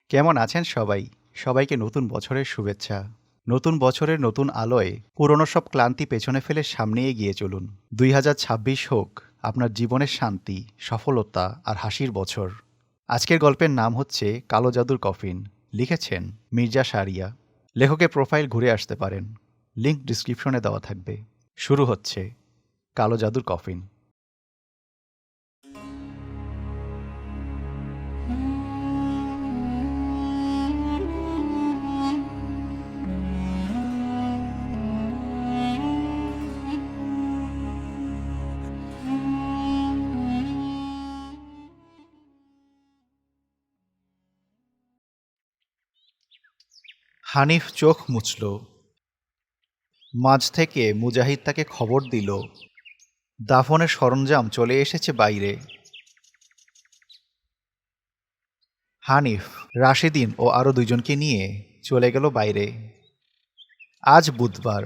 কেমন আছেন সবাই? সবাইকে নতুন বছরের শুভেচ্ছা। নতুন বছরের নতুন আলোয় পুরনো সব ক্লান্তি পেছনে ফেলে সামনে এগিয়ে চলুন। ২০২৬ হোক আপনার জীবনের শান্তি, সফলতা আর হাসির বছর। আজকের গল্পের নাম হচ্ছে কালো জাদুর কফিন। লিখেছেন মির্জা শারিয়া। লেখকের প্রোফাইল ঘুরে আসতে পারেন। লিংক ডিসক্রিপশনে দেওয়া থাকবে। শুরু হচ্ছে কালো জাদুর কফিন। হানিফ চোখ মুছল। মাঝ থেকে মুজাহিদ তাকে খবর দিল দাফনের সরঞ্জাম চলে এসেছে বাইরে। হানিফ, রাশেদিন ও আরও দুজনকে নিয়ে চলে গেল বাইরে। আজ বুধবার।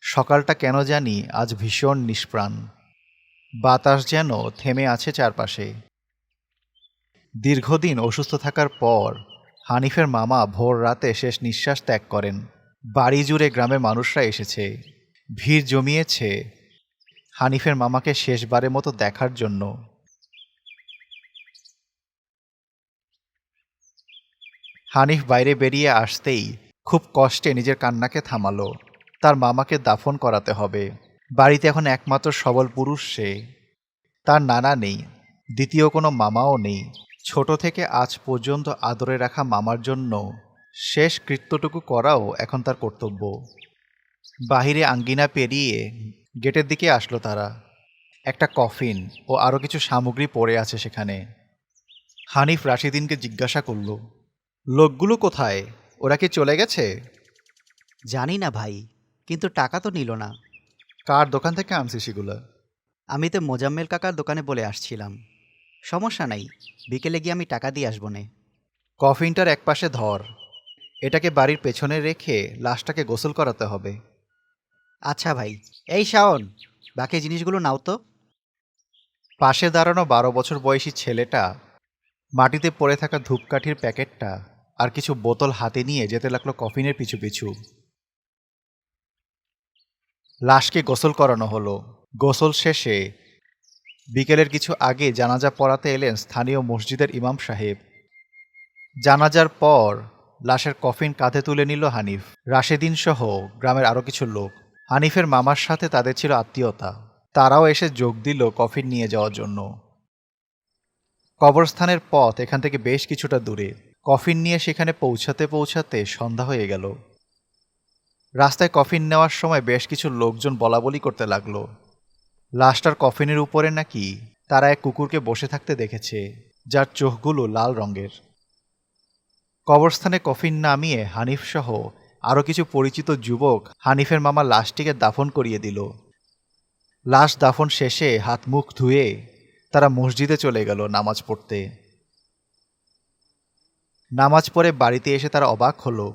সকালটা কেন জানি আজ ভীষণ নিষ্প্রাণ। বাতাস যেন থেমে আছে চারপাশে। দীর্ঘদিন অসুস্থ থাকার পর হানিফের মামা ভোর রাতে শেষ নিঃশ্বাস ত্যাগ করেন। বাড়ি জুড়ে গ্রামের মানুষরা এসেছে, ভিড় জমিয়েছে হানিফের মামাকে শেষবারের মতো দেখার জন্য। হানিফ বাইরে বেরিয়ে আসতেই খুব কষ্টে নিজের কান্নাকে থামালো। তার মামাকে দাফন করাতে হবে। বাড়িতে এখন একমাত্র সবল পুরুষ সে। তার নানা নেই, দ্বিতীয় কোনো মামাও নেই। ছোট থেকে আজ পর্যন্ত আদরে রাখা মামার জন্য শেষ কৃত্যটুকু করাও এখন তার কর্তব্য। বাহিরে আঙ্গিনা পেরিয়ে গেটের দিকে আসলো তারা। একটা কফিন ও আরও কিছু সামগ্রী পড়ে আছে সেখানে। হানিফ রাশিদিনকে জিজ্ঞাসা করল, লোকগুলো কোথায়? ওরা কি চলে গেছে? জানি না ভাই, কিন্তু টাকা তো নিল না। কার দোকান থেকে আনছি সেগুলো? আমি তো মোজাম্মেল কাকার দোকানে বলে আসছিলাম। সমস্যা নাই, বিকেলে গিয়ে আমি টাকা দিয়ে আসবো নে। কফিনটার একপাশে ধর। এটাকে বাড়ির পেছনে রেখে লাশটাকে গোসল করাতে হবে। আচ্ছা ভাই। এই শাওন, বাকি জিনিসগুলো নাও তো। পাশে দাঁড়ানো ১২ বছর বয়সী ছেলেটা মাটিতে পড়ে থাকা ধূপকাঠির প্যাকেটটা আর কিছু বোতল হাতে নিয়ে যেতে লাগলো কফিনের পিছু পিছু। লাশকে গোসল করানো হলো। গোসল শেষে বিকেলের কিছু আগে জানাজা পড়াতে এলেন স্থানীয় মসজিদের ইমাম সাহেব। জানাজার পর লাশের কফিন কাঁধে তুলে নিল হানিফ, রাশেদিন সহ গ্রামের আরও কিছু লোক। হানিফের মামার সাথে তাদের ছিল আত্মীয়তা, তারাও এসে যোগ দিল কফিন নিয়ে যাওয়ার জন্য। কবরস্থানের পথ এখান থেকে বেশ কিছুটা দূরে। কফিন নিয়ে সেখানে পৌঁছাতে পৌঁছাতে সন্ধ্যা হয়ে গেল। রাস্তায় কফিন নেওয়ার সময় বেশ কিছু লোকজন বলাবলি করতে লাগলো লাশটার কফিনের উপরে নাকি তারা এক কুকুরকে বসে থাকতে দেখেছে, যার চোখগুলো লাল রঙের। কবরস্থানে কফিন নামিয়ে হানিফ সহ আরও কিছু পরিচিত যুবক হানিফের মামা লাশটিকে দাফন করিয়ে দিল। লাশ দাফন শেষে হাত মুখ ধুয়ে তারা মসজিদে চলে গেল নামাজ পড়তে। নামাজ পড়ে বাড়িতে এসে তারা অবাক হলো।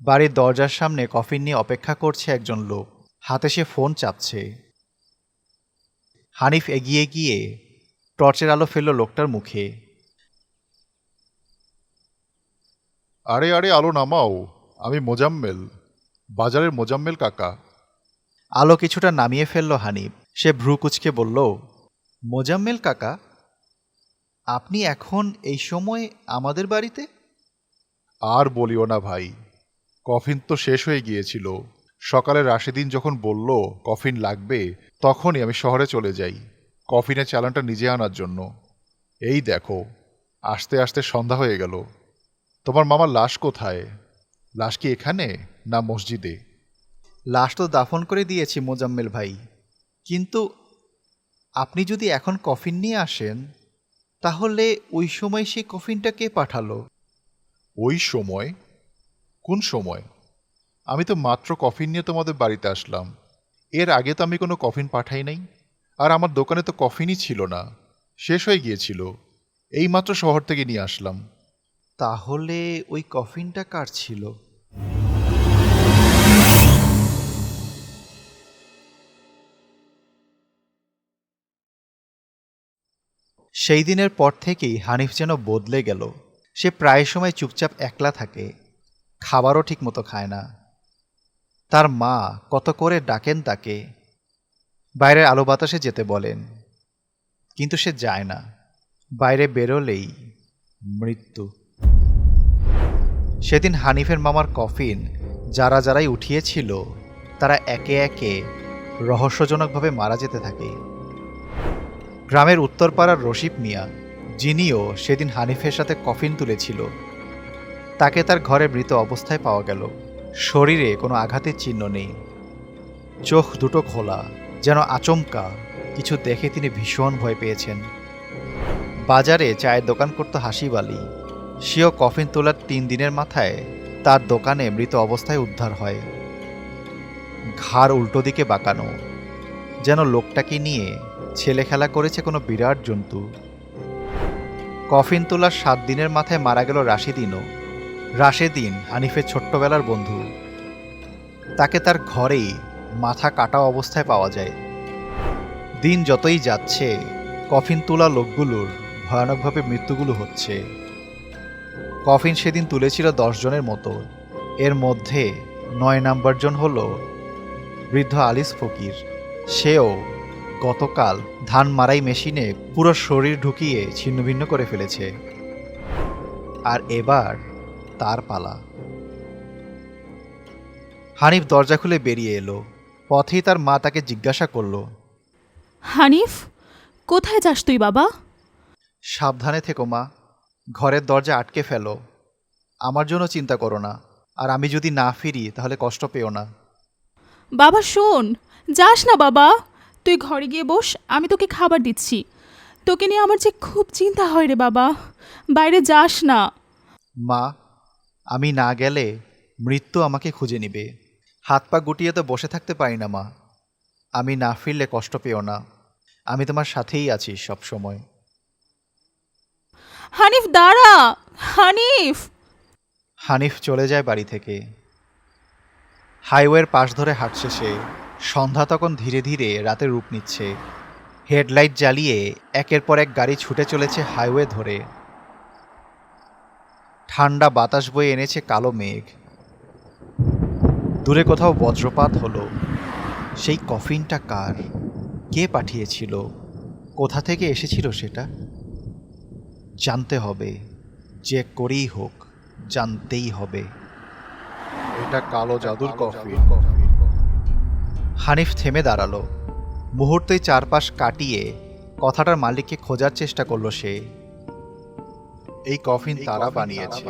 বাড়ির দরজার সামনে কফিন নিয়ে অপেক্ষা করছে একজন লোক, হাতে সে ফোন চাপছে। হানিফ এগিয়ে গিয়ে টর্চের আলো ফেলল লোকটার মুখে। আরে আরে আলো নামাও, আমি মোজাম্মেল, বাজারের মোজাম্মেল কাকা। আলো কিছুটা নামিয়ে ফেলল হানিফ। সে ভ্রু কুঁচকে বলল, মোজাম্মেল কাকা, আপনি এখন এই সময় আমাদের বাড়িতে? আর বলিও না ভাই, কফিন তো শেষ হয়ে গিয়েছিল। সকালে রাশেদিন যখন বলল কফিন লাগবে, তখনই আমি শহরে চলে যাই কফিনের চালানটা নিজে আনার জন্য। এই দেখো, আস্তে আস্তে সন্ধ্যা হয়ে গেল। তোমার মামার লাশ কোথায়? লাশ কি এখানে না মসজিদে? লাশ তো দাফন করে দিয়েছি মোজাম্মেল ভাই, কিন্তু আপনি যদি এখন কফিন নিয়ে আসেন, তাহলে ওই সময় সেই কফিনটা কে পাঠালো? ওই সময়? কোন সময়? আমি তো মাত্র কফিন নিয়ে তোমাদের বাড়িতে আসলাম। এর আগে তো আমি কোনো কফিন পাঠাই নাই। আর আমার দোকানে তো কফিনই ছিল না, শেষ হয়ে গিয়েছিল। এই মাত্র শহর থেকে নিয়ে আসলাম। তাহলে ওই কফিনটা কার ছিল? সেই দিনের পর থেকেই হানিফ যেন বদলে গেল। সে প্রায় সময় চুপচাপ একলা থাকে, খাবারও ঠিকমতো খায় না। তার মা কত করে ডাকেন তাকে, বাইরের আলো বাতাসে যেতে বলেন, কিন্তু সে যায় না। বাইরে বেরোলেই মৃত্যু। সেদিন হানিফের মামার কফিন যারাই উঠিয়েছিল তারা একে একে রহস্যজনকভাবে মারা যেতে থাকে। গ্রামের উত্তরপাড়ার রশিদ মিয়া, যিনিও সেদিন হানিফের সাথে কফিন তুলেছিল, তাকে তার ঘরে মৃত অবস্থায় পাওয়া গেল। শরীরে কোনো আঘাতের চিহ্ন নেই, চোখ দুটো খোলা, যেন আচমকা কিছু দেখে তিনি ভীষণ ভয় পেয়েছেন। বাজারে চায়ের দোকান করত হাসিব আলী, সেও কফিন তোলার 3 দিনের মাথায় তার দোকানে মৃত অবস্থায় উদ্ধার হয়। ঘাড় উল্টো দিকে বাঁকানো, যেন লোকটাকে নিয়ে ছেলে খেলা করেছে কোনো বিরাট জন্তু। কফিন তোলার 7 দিনের মাথায় মারা গেল রাশেদিনও। রাশেদিন হানিফের ছোট্টবেলার বন্ধু। তাকে তার ঘরেই মাথা কাটা অবস্থায় পাওয়া যায়। দিন যতই যাচ্ছে কফিন তোলা লোকগুলোর ভয়ানকভাবে মৃত্যুগুলো হচ্ছে। কফিন সেদিন তুলেছিল 10 জনের মতো। এর মধ্যে 9 নাম্বার জন হল বৃদ্ধ আলিস ফকির। সেও গতকাল ধান মারাই মেশিনে পুরো শরীর ঢুকিয়ে ছিন্নভিন্ন করে ফেলেছে। আর এবার তার পালা। হানিফ দরজা খুলে বেরিয়ে এলো। পথেই তার মা তাকে জিজ্ঞাসা করল, হানিফ, কোথায় যাস তুই বাবা? সাবধানে থেকো মা, ঘরের দরজা আটকে ফেলো। আমার জন্য চিন্তা করো না, আর আমি যদি না ফিরি তাহলে কষ্ট পেও না। বাবা শোন, যাস না বাবা, তুই ঘরে গিয়ে বস, আমি তোকে খাবার দিচ্ছি। তোকে নিয়ে আমার যে খুব চিন্তা হয় রে বাবা, বাইরে যাস না। মা, আমি না গেলে মৃত্যু আমাকে খুঁজে নিবে। হাত পা গুটিয়ে তো বসে থাকতে পারি না মা। আমি না ফিরলে কষ্ট পেও না, আমি তোমার সাথেই আছি সব সময়। হানিফ দাঁড়া, হানিফ। হানিফ চলে যায় বাড়ি থেকে। হাইওয়ের পাশ ধরে হাঁটছে সে। সন্ধ্যা তখন ধীরে ধীরে রাতের রূপ নিচ্ছে। হেডলাইট জ্বালিয়ে একের পর এক গাড়ি ছুটে চলেছে হাইওয়ে ধরে। ঠান্ডা বাতাস বয়ে এনেছে কালো মেঘ। দূরে কোথাও বজ্রপাত হলো। সেই কফিনটা কার? কে পাঠিয়েছিল? কোথা থেকে এসেছিল সেটা? জানতে হবে, যে করেই হোক জানতেই হবে। এটা কালো জাদুর কফিন। হানিফ থেমে দাঁড়ালো। মুহূর্তেই চারপাশ কাটিয়ে কথাটার মালিককে খোঁজার চেষ্টা করলো সে। এই কফিন তারা বানিয়েছে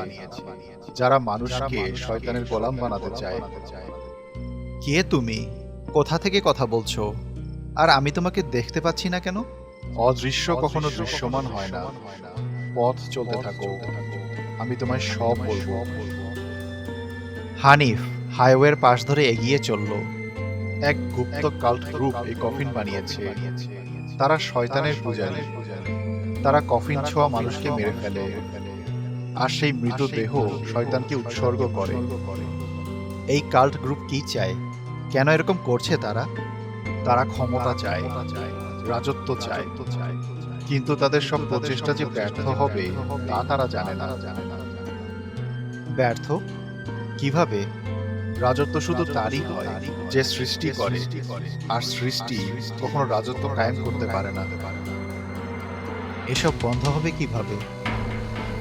যারা মানুষকে শয়তানের গোলাম বানাতে চায়। কে তুমি? কোথা থেকে কথা বলছো? আর আমি তোমাকে দেখতে পাচ্ছি না কেন? অদৃশ্য কখনো দৃশ্যমান হয় না। পথ চলতে থাকো, আমি তোমায় সব বলবো। হানিফ হাইওয়ের পাশ ধরে এগিয়ে চলল। এক গুপ্ত কাল্ট গ্রুপ এই কফিন বানিয়েছে। তারা শয়তানের পূজারী। তারা কফিন ছোঁয়া মানুষকে মেরে ফেলে, আর সেই মৃতদেহ শয়তানকে উৎসর্গ করে। এই কাল্ট গ্রুপ কি চায়? কেন এরকম করছে তারা? তারা ক্ষমতা চায়, রাজত্ব চায়, কিন্তু তাদের সব প্রচেষ্টা যে ব্যর্থ হবে তা তারা জানে না। ব্যর্থ কিভাবে? রাজত্ব শুধু তারই হয় যে সৃষ্টি করে, আর সৃষ্টি কখনো রাজত্ব কায়েম করতে পারে না। এসব বন্ধ হবে কিভাবে?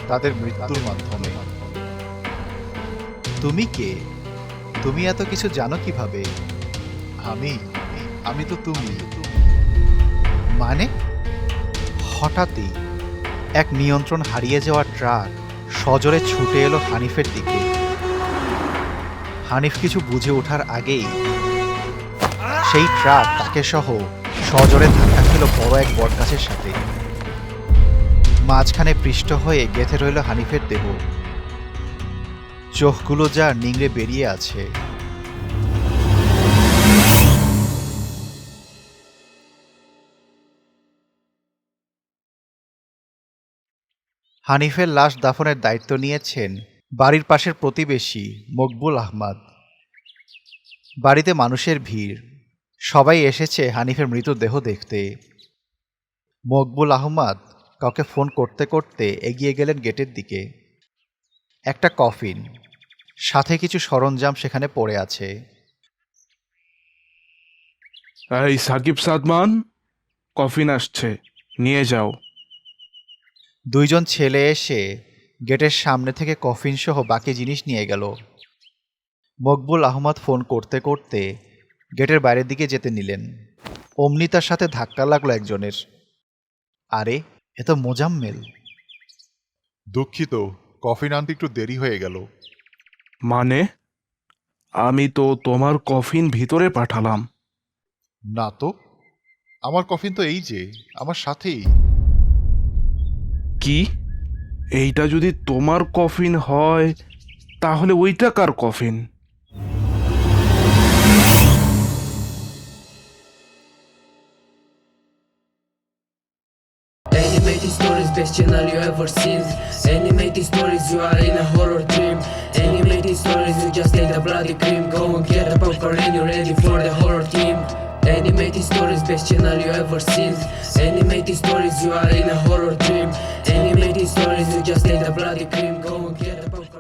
তাদের মৃত্যুর মাধ্যমে। তুমি কে? তুমি এত কিছু জানো কিভাবে? আমি তো তুমি। মানে? হঠাৎই এক নিয়ন্ত্রণ হারিয়ে যাওয়া ট্রাক সজোরে ছুটে এলো হানিফের দিকে। হানিফ কিছু বুঝে ওঠার আগেই সেই ট্রাক তাকে সহ সজোরে ধাক্কা খেল বড় এক বটগাছের সাথে। মাঝখানে পৃষ্ঠ হয়ে গেঁথে রইল হানিফের দেহ। চোখগুলো যা নিংড়ে বেরিয়ে আছে। হানিফের লাশ দাফনের দায়িত্ব নিয়েছেন বাড়ির পাশের প্রতিবেশী মকবুল আহমদ। বাড়িতে মানুষের ভিড়, সবাই এসেছে হানিফের মৃতদেহ দেখতে। মকবুল আহমদ কাউকে ফোন করতে করতে এগিয়ে গেলেন গেটের দিকে। একটা কফিন, সাথে কিছু সরঞ্জাম সেখানে পড়ে আছে। এই সাকিব সাদমান, কফিন আসছে, নিয়ে যাও। দুইজন ছেলে এসে গেটের সামনে থেকে কফিন সহ বাকি জিনিস নিয়ে গেল। মকবুল আহমদ ফোন করতে করতে গেটের বাইরের দিকে যেতে নিলেন, অমনি তার সাথে ধাক্কা লাগলো একজনের। আরে, এ তো মোজাম্মেল। দুঃখিত, কফিন আনতে একটু দেরি হয়ে গেল। মানে, আমি তো তোমার কফিন ভিতরে পাঠালাম। না তো, আমার কফিন তো এই যে আমার সাথেই। কি? এইটা যদি তোমার কফিন হয়, তাহলে ওইটা কার coffin? Animated stories, best channel you ever seen. Animated stories, you are in a horror dream. Animated stories, you just take the bloody cream. Go and get the popcorn and you're ready for the horror team. Animated stories, best channel you ever seen. Animated stories, you are in a horror dream. Animated stories, you just take the bloody cream. Go and get the popcorn.